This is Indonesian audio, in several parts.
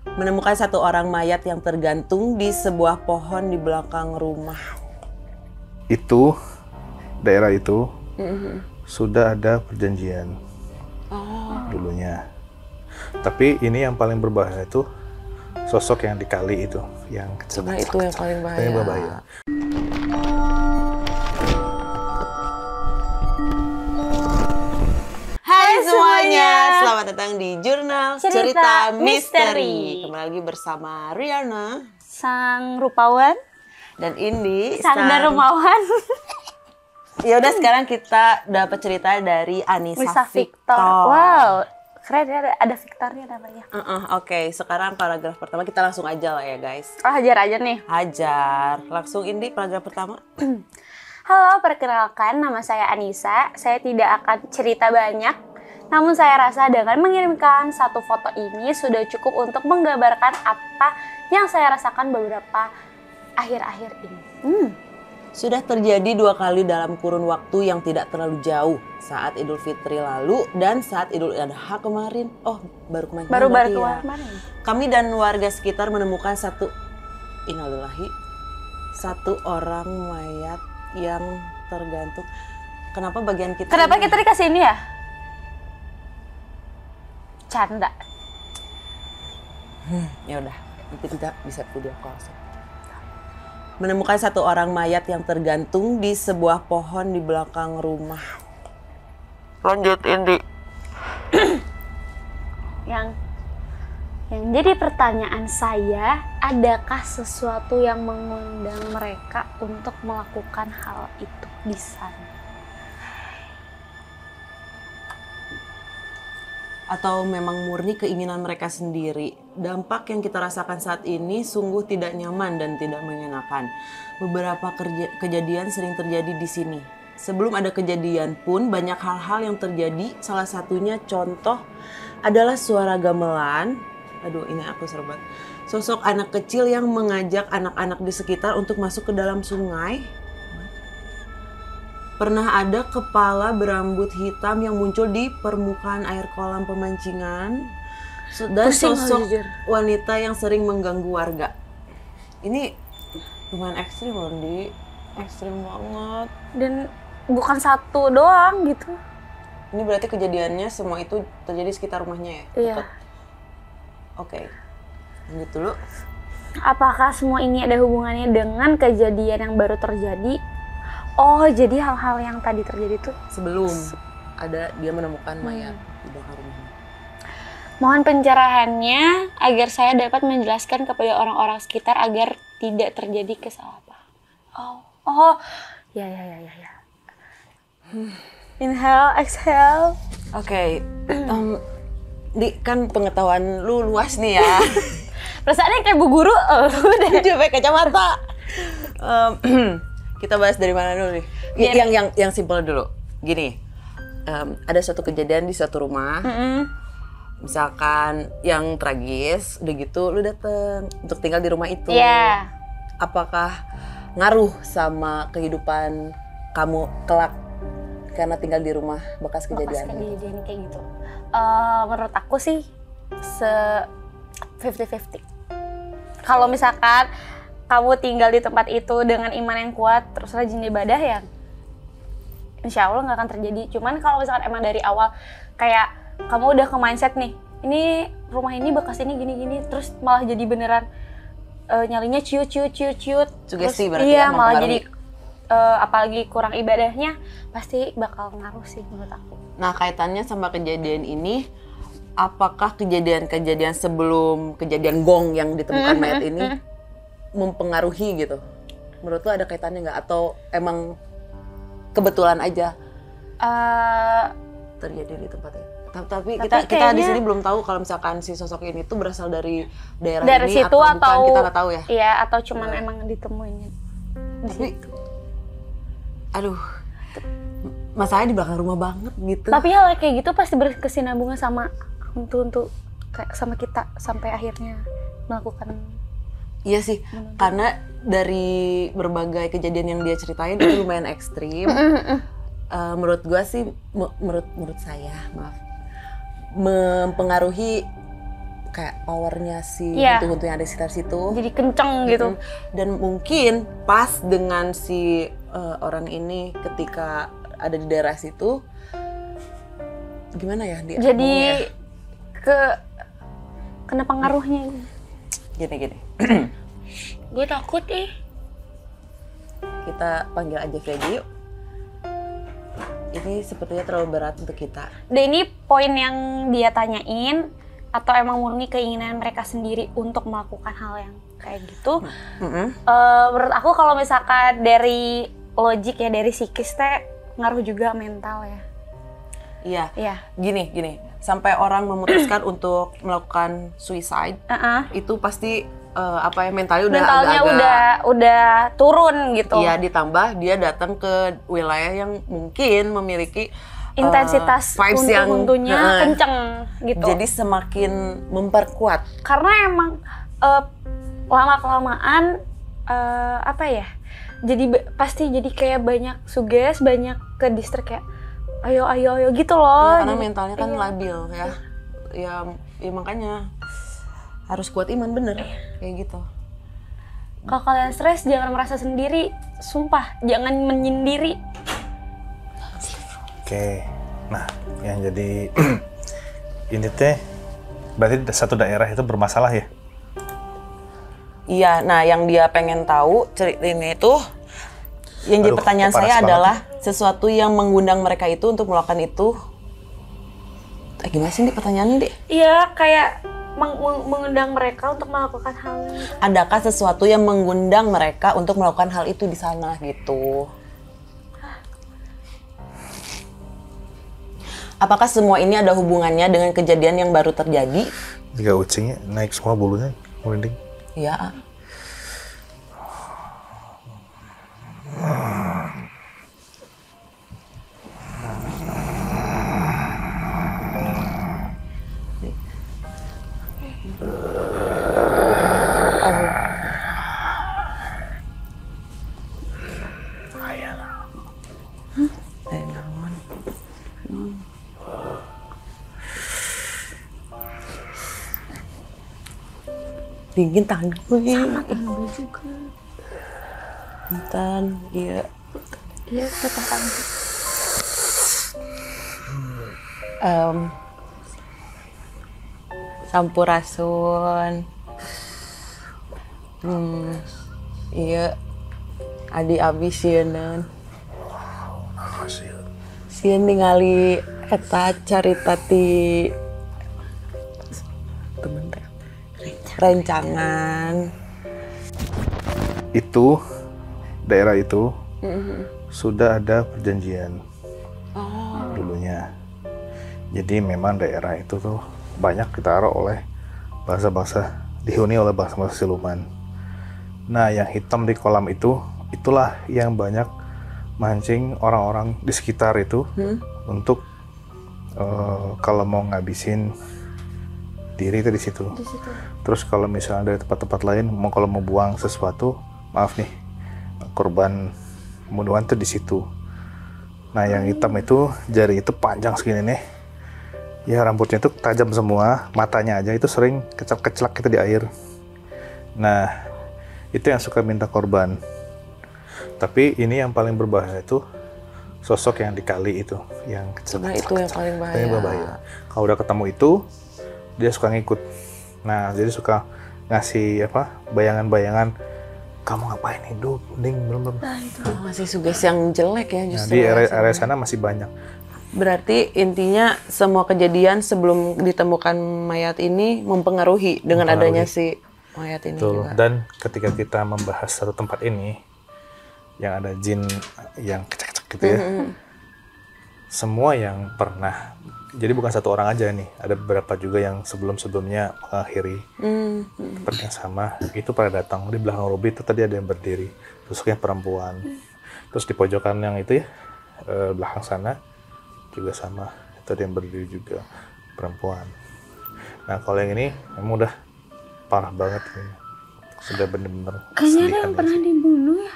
Menemukan satu orang mayat yang tergantung di sebuah pohon di belakang rumah. Itu, daerah itu sudah ada perjanjian dulunya. Tapi ini yang paling berbahaya itu sosok yang di kali itu, yang kecil. Nah, itu yang paling bahaya. Paling berbahaya. Hai semuanya, selamat datang di Jurnal Cerita Cerita Misteri. Misteri. Kembali lagi bersama Riana Sang rupawan, dan Indi. sang dermawan, Ya udah, sekarang kita dapat cerita dari Anissa Lisa Victor. Victor. Wow, keren ya, ada Victornya namanya. Oke, sekarang paragraf pertama kita langsung aja lah ya guys. Oh, hajar aja nih. Hajar. Langsung Indi, paragraf pertama. Halo, perkenalkan nama saya Anissa. Saya tidak akan cerita banyak, namun saya rasa dengan mengirimkan satu foto ini sudah cukup untuk menggambarkan apa yang saya rasakan beberapa akhir-akhir ini. Sudah terjadi 2 kali dalam kurun waktu yang tidak terlalu jauh. Saat Idul Fitri lalu dan saat Idul Adha kemarin. Oh, baru kemarin. Baru berarti kemarin. Kami dan warga sekitar menemukan satu orang mayat yang tergantung. Kenapa bagian kita? Kenapa ini? kita dikasih ini ya? Canda. Ya udah, nanti kita bisa video call. Menemukan satu orang mayat yang tergantung di sebuah pohon di belakang rumah. Lanjut Indi. Yang jadi pertanyaan saya, adakah sesuatu yang mengundang mereka untuk melakukan hal itu di sana? Atau memang murni keinginan mereka sendiri? Dampak yang kita rasakan saat ini sungguh tidak nyaman dan tidak mengenakan. Beberapa kejadian sering terjadi di sini. Sebelum ada kejadian pun banyak hal-hal yang terjadi. Salah satunya contoh adalah suara gamelan. Aduh, ini aku serbat. Sosok anak kecil yang mengajak anak-anak di sekitar untuk masuk ke dalam sungai. Pernah ada kepala berambut hitam yang muncul di permukaan air kolam pemancingan. Dan Pusing, sosok jujur. wanita yang sering mengganggu warga. Ini lumayan ekstrim loh, Di. Ekstrim banget. Dan bukan satu doang gitu. Ini berarti kejadiannya semua itu terjadi sekitar rumahnya ya? Iya. Dekat? Oke. Lanjut dulu. Apakah semua ini ada hubungannya dengan kejadian yang baru terjadi? Oh, jadi hal-hal yang tadi terjadi tuh Sebelum ada dia menemukan mayat di belakang rumahnya. mohon pencerahannya agar saya dapat menjelaskan kepada orang-orang sekitar agar tidak terjadi kesalahpahaman. Oh, ya. Inhale, exhale. Oke. Di, kan pengetahuan lu luas nih ya. Perasaannya kayak bu guru, udah. Dia pakai kacamata. Kita bahas dari mana dulu nih? Yang simpel dulu. Gini, ada suatu kejadian di suatu rumah. Misalkan yang tragis, udah gitu lu dateng untuk tinggal di rumah itu. Iya. Apakah ngaruh sama kehidupan kamu kelak karena tinggal di rumah bekas kejadian? Kayak gitu. Menurut aku sih 50-50. Kalau misalkan kamu tinggal di tempat itu dengan iman yang kuat, terus rajin ibadah ya, insya Allah nggak akan terjadi. Cuman kalau misalkan emang dari awal kayak kamu udah ke mindset nih, ini rumah ini bekas ini gini-gini, terus malah jadi beneran nyalinya ciut. Sugesti Terus, berarti iya, ya, malah mempengaruhi. jadi apalagi kurang ibadahnya, pasti bakal ngaruh sih menurut aku. Nah, kaitannya sama kejadian ini, apakah kejadian-kejadian sebelum kejadian gong yang ditemukan mayat ini mempengaruhi gitu? Menurut lo ada kaitannya nggak? Atau emang kebetulan aja terjadi di tempat itu? Tapi kita di sini belum tahu kalau misalkan si sosok ini tuh berasal dari daerah Dari ini situ atau bukan, atau kita nggak tahu ya. Iya, atau cuman emang ditemuin di Tapi, situ. aduh, masalahnya di belakang rumah banget gitu. Tapi hal kayak gitu pasti berkesinambungan sama untuk kayak sama kita sampai akhirnya melakukan. Iya sih, karena dari berbagai kejadian yang dia ceritain itu lumayan ekstrim. Menurut gua sih, menurut saya, maaf, mempengaruhi kayak powernya si Iya. hantu-hantu yang ada di sekitar situ. Jadi kenceng gitu. Dan mungkin pas dengan si orang ini ketika ada di daerah situ, gimana ya dia? Jadi ngomongnya? kena pengaruhnya. Gini. Gue takut Kita panggil aja Freddy yuk. Ini sepertinya terlalu berat untuk kita. Dan ini poin yang dia tanyain atau emang murni keinginan mereka sendiri untuk melakukan hal yang kayak gitu. Menurut aku kalau misalkan dari logik ya, dari psikis teh ngaruh juga mental ya. Iya. Gini. Sampai orang memutuskan untuk melakukan suicide, itu pasti mentalnya udah turun gitu. Iya, ditambah dia datang ke wilayah yang mungkin memiliki intensitas vibes yang huntu-huntunya kenceng gitu. Jadi semakin memperkuat. Karena emang lama-kelamaan jadi pasti jadi kayak banyak suges, banyak ke distract kayak ayo gitu loh. Ya, karena mentalnya kan labil ya. Ya makanya harus kuat iman bener kayak gitu. Kalau kalian stres jangan merasa sendiri, sumpah jangan menyendiri. Oke, nah yang jadi ini teh berarti satu daerah itu bermasalah ya? Iya, nah yang dia pengen tahu ceritanya itu, yang jadi pertanyaan saya adalah sesuatu yang mengundang mereka itu untuk melakukan itu. Gimana sih nih pertanyaannya, Dek? Iya, kayak mengundang mereka untuk melakukan hal itu. Adakah sesuatu yang mengundang mereka untuk melakukan hal itu di sana gitu? Apakah semua ini ada hubungannya dengan kejadian yang baru terjadi? Jika ucingnya naik semua bulunya, merinding. Ya. Dingin tangan gue. Sama tangan gue juga. Bentar, iya. Iya, tangan gue. Sampurasun. Iya. Adi abis sieun. Sieun ningali eta carita ti temen teh. Rencangan. Itu daerah itu sudah ada perjanjian dulunya. Jadi memang daerah itu tuh banyak ditaruh oleh bangsa-bangsa, dihuni oleh bangsa-bangsa siluman. Nah, yang hitam di kolam itu, itulah yang banyak mancing orang-orang di sekitar itu untuk kalau mau ngabisin diri itu di situ. Terus kalau misalnya dari tempat-tempat lain, kalau mau buang sesuatu, maaf nih, korban pembunuhan tuh di situ. Nah, yang hitam itu jari itu panjang segini nih. Ya, rambutnya itu tajam semua, matanya aja itu sering kecak-keclak gitu di air. Nah, itu yang suka minta korban. Tapi ini yang paling berbahaya itu sosok yang di kali itu, yang kecil. Nah, itu yang paling bahaya. Paling berbahaya. Kalau udah ketemu itu, dia suka ngikut. Nah, jadi suka ngasih bayangan-bayangan, kamu ngapain hidup, mending belum. Nah, itu. Masih sugesti yang jelek ya justru. Nah, di area sana masih banyak. Berarti intinya semua kejadian sebelum ditemukan mayat ini mempengaruhi dengan adanya si mayat ini. Betul. Juga. Dan ketika kita membahas satu tempat ini yang ada jin yang kecek-kecek gitu ya, semua yang pernah, jadi bukan satu orang aja nih, ada beberapa juga yang sebelum-sebelumnya mengakhiri tempat yang sama, itu pada datang. Di belakang Ruby itu tadi ada yang berdiri, sosoknya perempuan. Terus di pojokan yang itu ya, belakang sana juga sama, itu ada yang berdiri juga, perempuan. Nah, kalau yang ini memang udah parah banget ini. Sudah bener-bener Kayaknya ada yang pernah dibunuh ya?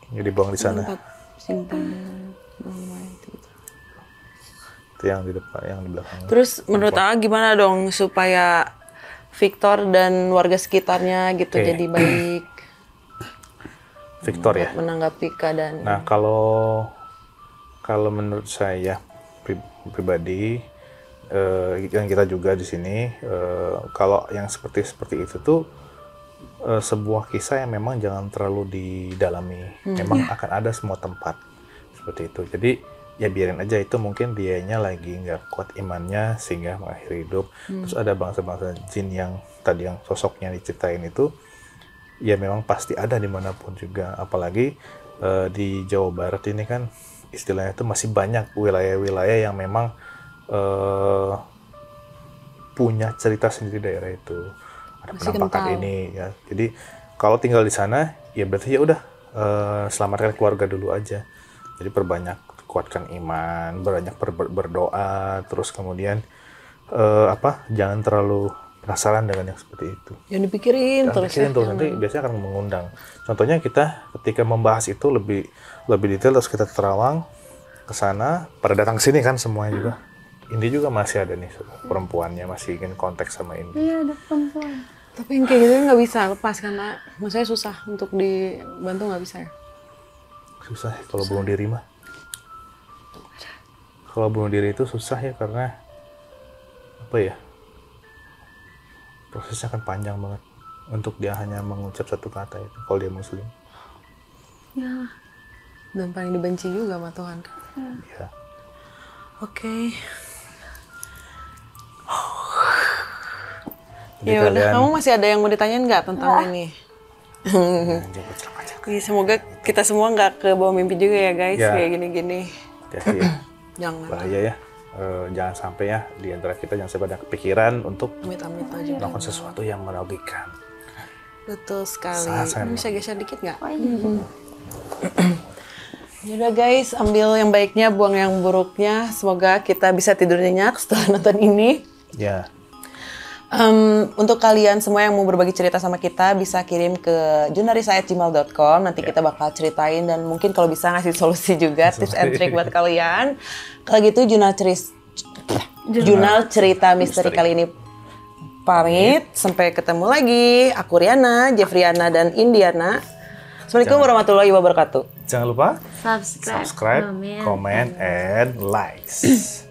Jadi dibuang di sana. Simpan itu. Itu yang di depan, yang di belakang. Terus menurut Aa gimana dong supaya Victor dan warga sekitarnya gitu Oke. jadi baik Victor ya. menanggapi keadaan. Nah, kalau menurut saya pribadi, yang kita juga di sini, kalau yang seperti itu tuh sebuah kisah yang memang jangan terlalu didalami. Memang akan ada semua tempat seperti itu. Jadi ya biarin aja, itu mungkin dianya lagi nggak kuat imannya sehingga mengakhiri hidup. Terus ada bangsa-bangsa jin yang tadi yang sosoknya diceritain itu, ya memang pasti ada dimanapun juga. Apalagi di Jawa Barat ini kan istilahnya itu masih banyak wilayah-wilayah yang memang punya cerita sendiri daerah itu. Ada Masih penampakan kental. ini ya. Jadi kalau tinggal di sana ya berarti ya udah, selamatkan keluarga dulu aja. Jadi perbanyak, kuatkan iman, banyak berdoa, terus kemudian jangan terlalu penasaran dengan yang seperti itu. Yang dipikirin Jangan terus pikirin ya. terus, nanti biasanya akan mengundang. Contohnya kita ketika membahas itu lebih detail, terus kita terawang ke sana, pada datang ke sini kan semuanya juga. Indi juga masih ada nih perempuannya, masih ingin konteks sama Indi. Iya, ada perempuan. Tapi yang kayak gitu nggak bisa lepas karena maksudnya susah untuk dibantu, nggak bisa ya. Susah ya kalau bunuh diri mah. Kalau bunuh diri itu susah ya karena apa ya? Prosesnya kan panjang banget untuk dia hanya mengucap satu kata itu kalau dia muslim. Ya. Dan paling dibenci juga sama Tuhan. Ya. Oke. Jadi Ya udah, kalian kamu masih ada yang mau ditanyain nggak tentang ini? jemput selamat aja. Iya, semoga kita semua nggak ke bawah mimpi juga ya guys, Ya. kayak gini-gini. Hati-hati ya. Jangan. Bahaya ya. Jangan sampai ya di antara kita jangan sampai ada kepikiran untuk Amit-amit aja. melakukan sesuatu yang merugikan. Betul sekali. Sangat-sangat Ini bisa geser dikit nggak? Oh, iya. Yaudah guys, ambil yang baiknya, buang yang buruknya. Semoga kita bisa tidur nyenyak setelah nonton ini. Ya. Untuk kalian semua yang mau berbagi cerita sama kita, bisa kirim ke junarisa@gmail.com. Nanti kita bakal ceritain dan mungkin kalau bisa ngasih solusi juga, tips and trick buat kalian. Kalau gitu Jurnal Cerita Misteri kali ini pamit. Sampai ketemu lagi. Aku Riana, Jeffriana, dan Indiana. Assalamualaikum warahmatullahi wabarakatuh. Jangan lupa Subscribe, subscribe, comment, and likes.